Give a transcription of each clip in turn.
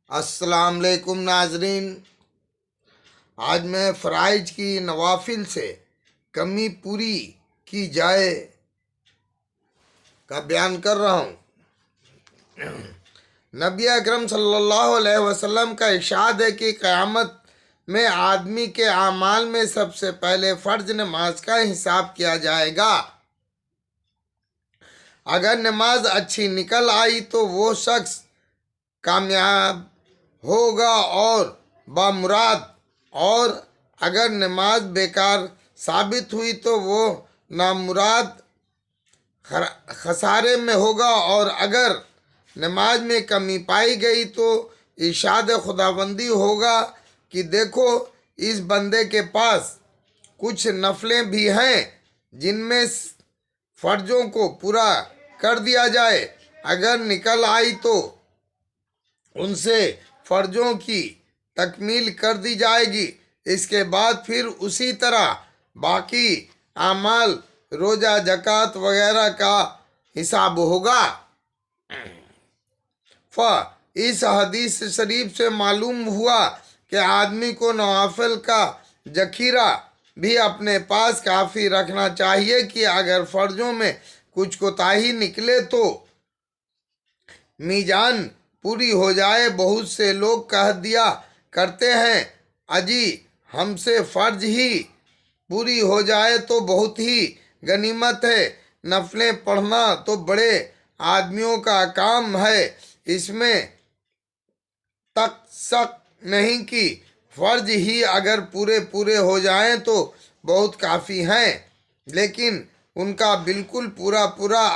السلام علیکم ناظرین، آج میں فرائض کی نوافل سے کمی پوری کی جائے کا بیان کر رہا ہوں۔ نبی اکرم صلی اللہ علیہ وسلم کا ارشاد ہے کہ قیامت میں آدمی کے اعمال میں سب سے پہلے فرض نماز کا حساب کیا جائے گا۔ اگر نماز اچھی نکل آئی تو وہ شخص کامیاب ہوگا اور بامراد، اور اگر نماز بیکار ثابت ہوئی تو وہ نامراد خسارے میں ہوگا، اور اگر نماز میں کمی پائی گئی تو ارشاد خداوندی ہوگا کہ دیکھو اس بندے کے پاس کچھ نفلیں بھی ہیں جن میں فرضوں کو پورا کر دیا جائے۔ اگر نکل آئی تو ان سے فرضوں کی تکمیل کر دی جائے گی، اس کے بعد پھر اسی طرح باقی اعمال روزہ، زکوٰۃ وغیرہ کا حساب ہوگا۔ اس حدیث شریف سے معلوم ہوا کہ آدمی کو نوافل کا ذخیرہ بھی اپنے پاس کافی رکھنا چاہیے کہ اگر فرضوں میں کچھ کوتاہی نکلے تو میزان پوری ہو جائے۔ بہت سے لوگ کہہ دیا کرتے ہیں اجی ہم سے فرض ہی پوری ہو جائے تو بہت ہی غنیمت ہے، نفلیں پڑھنا تو بڑے آدمیوں کا کام ہے، اس میں تک شک نہیں کہ فرض ہی اگر پورے ہو جائیں تو بہت کافی ہیں، لیکن ان کا بالکل پورا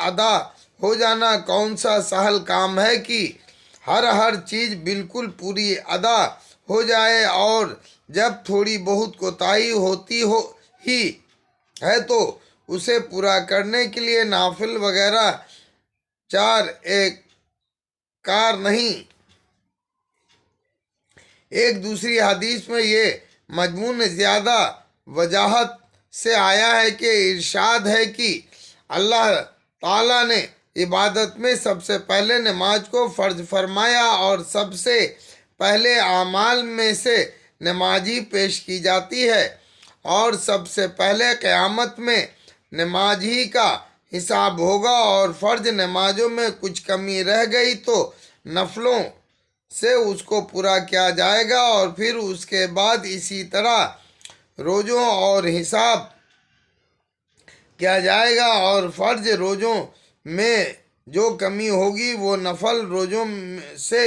ادا ہو جانا کون سا سہل کام ہے کہ ہر چیز بالکل پوری ادا ہو جائے، اور جب تھوڑی بہت کوتاہی ہوتی ہی ہے تو اسے پورا کرنے کے لیے نوافل وغیرہ چار ایک کار نہیں۔ ایک دوسری حدیث میں یہ مضمون زیادہ وضاحت سے آیا ہے کہ ارشاد ہے کہ اللہ تعالیٰ نے عبادت میں سب سے پہلے نماز کو فرض فرمایا، اور سب سے پہلے اعمال میں سے نماز ہی پیش کی جاتی ہے، اور سب سے پہلے قیامت میں نماز ہی کا حساب ہوگا، اور فرض نمازوں میں کچھ کمی رہ گئی تو نفلوں سے اس کو پورا کیا جائے گا، اور پھر اس کے بعد اسی طرح روزوں اور حساب کیا جائے گا، اور فرض روزوں میں جو کمی ہوگی وہ نفل روزوں سے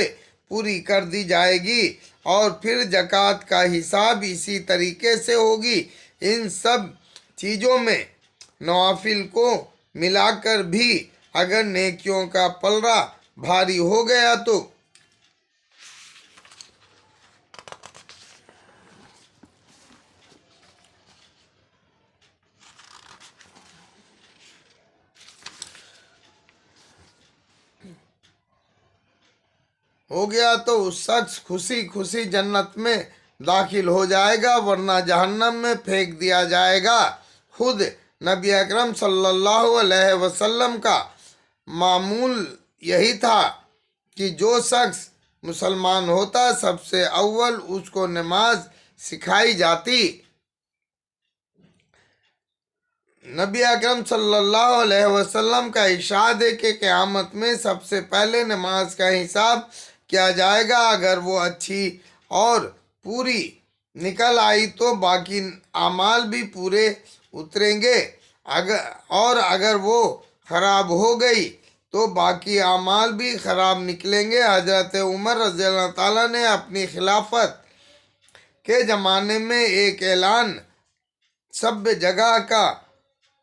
پوری کر دی جائے گی، اور پھر زکوٰۃ کا حساب اسی طریقے سے ہوگی۔ ان سب چیزوں میں نوافل کو ملا کر بھی اگر نیکیوں کا پلڑا بھاری ہو گیا تو اس شخص خوشی جنت میں داخل ہو جائے گا، ورنہ جہنم میں پھینک دیا جائے گا۔ خود نبی اکرم صلی اللہ علیہ وسلم کا معمول یہی تھا کہ جو شخص مسلمان ہوتا سب سے اول اس کو نماز سکھائی جاتی۔ نبی اکرم صلی اللہ علیہ وسلم کا ارشاد ہے کہ قیامت میں سب سے پہلے نماز کا حساب کیا جائے گا، اگر وہ اچھی اور پوری نکل آئی تو باقی اعمال بھی پورے اتریں گے، اور اگر وہ خراب ہو گئی تو باقی اعمال بھی خراب نکلیں گے۔ حضرت عمر رضی اللہ تعالیٰ نے اپنی خلافت کے زمانے میں ایک اعلان سب جگہ کا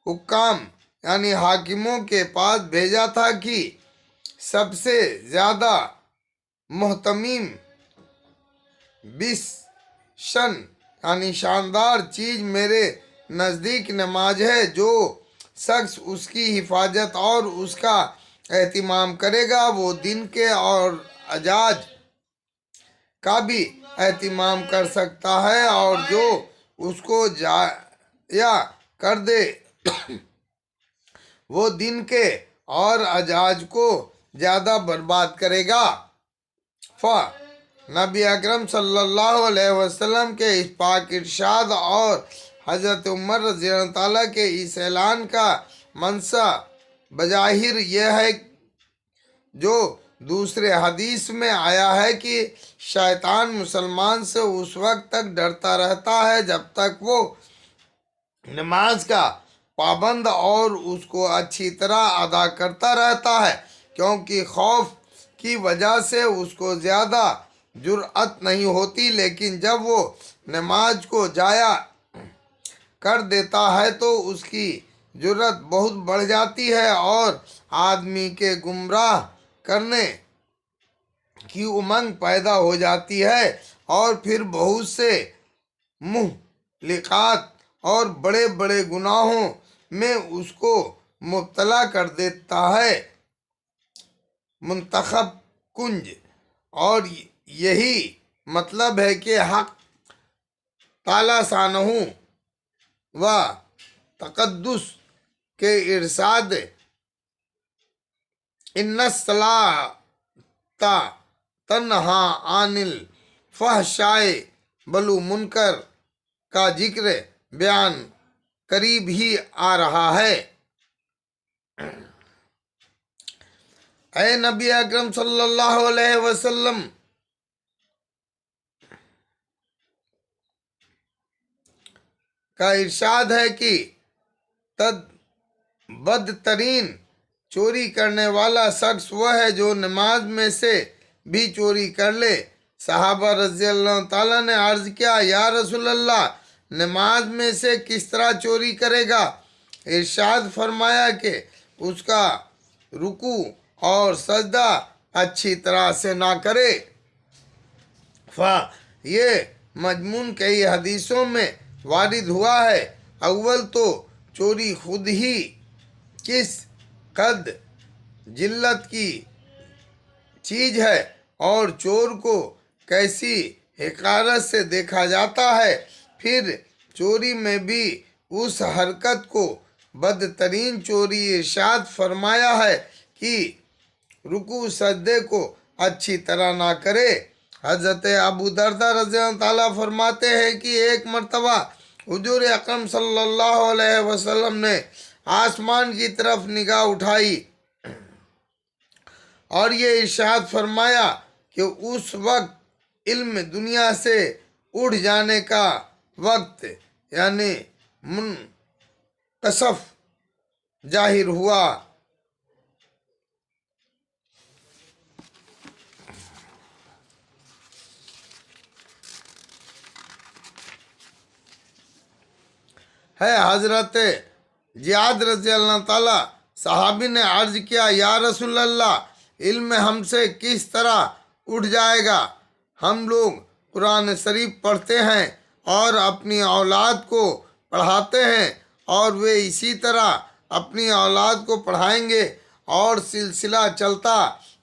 حکام یعنی حاکموں کے پاس بھیجا تھا کہ سب سے زیادہ محتمم بشن یعنی شاندار چیز میرے نزدیک نماز ہے، جو شخص اس کی حفاظت اور اس کا اہتمام کرے گا وہ دن کے اور اعراض کا بھی اہتمام کر سکتا ہے، اور جو اس کو ضائع کر دے وہ دن کے اور اعراض کو زیادہ برباد کرے گا۔ नबी अकरम सल्लल्लाहु अलैहि वसल्लम के इस पाक इरशाद और हज़रत उमर रज़ी अल्लाह ताला के इस ऐलान का मंशा बज़ाहिर यह है जो दूसरे हदीस में आया है कि शैतान मुसलमान से उस वक्त तक डरता रहता है जब तक वो नमाज का पाबंद और उसको अच्छी तरह अदा करता रहता है, क्योंकि खौफ की वजह से उसको ज़्यादा जुर्अत नहीं होती। लेकिन जब वो नमाज को जाया कर देता है तो उसकी जुर्अत बहुत बढ़ जाती है और आदमी के गुमराह करने की उमंग पैदा हो जाती है और फिर बहुत से मुहलिकात और बड़े बड़े गुनाहों में उसको मुब्तला कर देता है। मुंतखब कुंज, और यही मतलब है कि हक ताला शानहू व तकद्दुस के इरशाद इन्नस्सलाता तन्हा आनिल फहशाए बलू मुनकर का जिक्र बयान करीब ही आ रहा है। ऐ नबी अकरम सल्लल्लाहु अलैहि वसल्लम, का इरशाद है कि तद बदतरीन चोरी करने वाला शख्स वह है जो नमाज में से भी चोरी कर ले। सहाबा रज़ी अल्लाह ताला ने अर्ज किया, या रसूल अल्लाह, नमाज में से किस तरह चोरी करेगा? इरशाद फरमाया कि उसका रुकू और सजदा अच्छी तरह से ना करे। ये मजमून कई हदीसों में वारिद हुआ है। अव्वल तो चोरी खुद ही किस कद जिल्लत की चीज है और चोर को कैसी हिकारत से देखा जाता है, फिर चोरी में भी उस हरकत को बदतरीन चोरी इरशाद फरमाया है कि रुकू सजदे को अच्छी तरह ना करे। हज़रत अबू दरदा रज़ी अल्लाह ताला फरमाते हैं कि एक मर्तबा हुजूर अकरम सल्लल्लाहु अलैहि वसल्लम ने आसमान की तरफ निगाह उठाई और ये इरशाद फरमाया कि उस वक्त इल्म दुनिया से उड़ जाने का वक्त यानी मुनकसफ जाहिर हुआ। है हजरत जियाद रज़ी अल्लाह ताला सहाबी ने अर्ज किया, या रसूल अल्लाह, इल्म हमसे किस तरह उठ जाएगा? हम लोग कुरान शरीफ पढ़ते हैं और अपनी औलाद को पढ़ाते हैं और वे इसी तरह अपनी औलाद को पढ़ाएंगे और सिलसिला चलता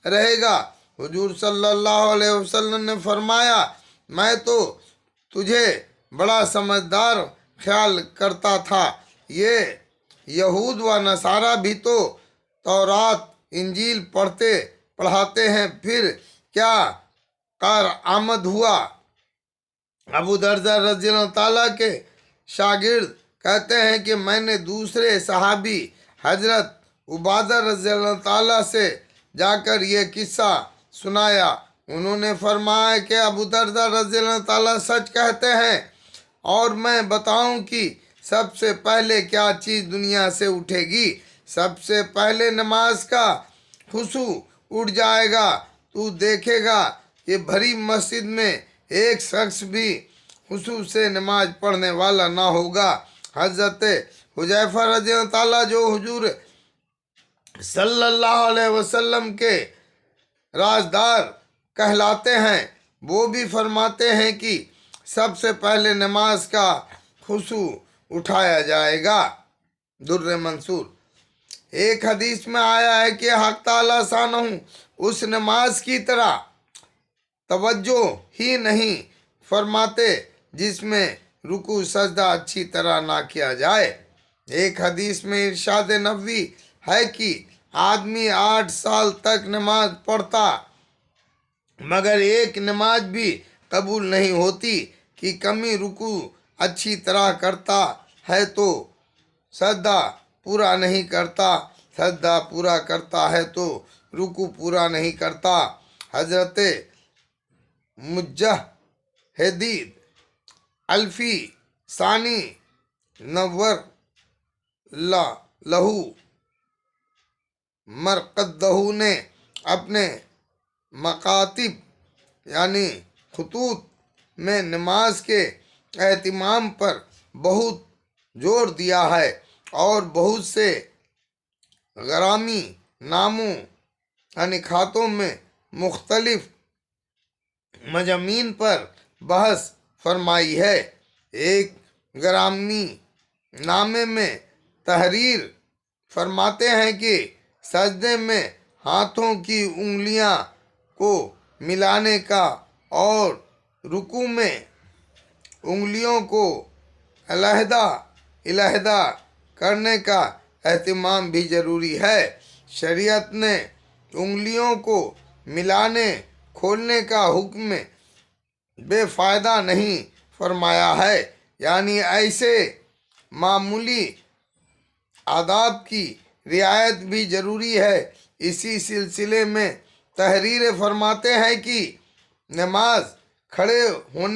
रहेगा। हुजूर सल्लल्लाहु अलैहि वसल्लम ने फरमाया, मैं तो तुझे बड़ा समझदार ख्याल करता था। ये यहूद व नसारा भी तो तौरात इंजील पढ़ते पढ़ाते हैं, फिर क्या कार आमद हुआ? अबू दरदा रज़ी अल्लाह ताला के शागिर्द कहते हैं कि मैंने दूसरे सहाबी हजरत उबादा रज़ी अल्लाह ताला से जाकर ये किस्सा सुनाया। उन्होंने फरमाया कि अबू दरदा रज़ी अल्लाह ताला सच कहते हैं, और मैं बताऊं कि सबसे पहले क्या चीज़ दुनिया से उठेगी? सबसे पहले नमाज का खुशू उठ जाएगा। तू देखेगा कि भरी मस्जिद में एक शख्स भी खुशू से नमाज पढ़ने वाला ना होगा। हज़रत हुज़ैफा रज़ी अल्लाह ताला जो हुजूर सल्लल्लाहु अलैहि वसल्लम के राजदार कहलाते हैं, वो भी फरमाते हैं कि सबसे पहले नमाज का खुशू उठाया जाएगा। दुर्र मंसूर। एक हदीस में आया है कि हक ताला शानहू उस नमाज की तरह तवज्जो ही नहीं फरमाते जिसमें रुकू सजदा अच्छी तरह ना किया जाए। एक हदीस में इरशाद नबवी है कि आदमी 8 साल तक नमाज पढ़ता मगर एक नमाज भी कबूल नहीं होती कि कमी रुकू अच्छी तरह करता है तो सजदा पूरा नहीं करता, सजदा पूरा करता है तो रुकू पूरा नहीं करता। हजरत मुज्जहिदीन अल्फी सानी नव्वर लहू मरकदहू ने अपने मकातिब यानी खतूत में नमाज के एहतिमाम पर बहुत जोर दिया है और बहुत से गरामी नामों यानी खातों में मुख्तलिफ मज़ामीन पर बहस फरमाई है। एक गरामी नामे में तहरीर फरमाते हैं कि सजदे में हाथों की उंगलियां को मिलाने का और रुकू में उंगलियों को अलहदा अलहदा करने का एहतिमाम भी ज़रूरी है। शरीयत ने उंगलियों को मिलाने खोलने का हुक्म बेफ़ायदा नहीं फरमाया है, यानी ऐसे मामूली आदाब की रियायत भी ज़रूरी है। इसी सिलसिले में तहरीर फरमाते हैं कि नमाज खड़े होने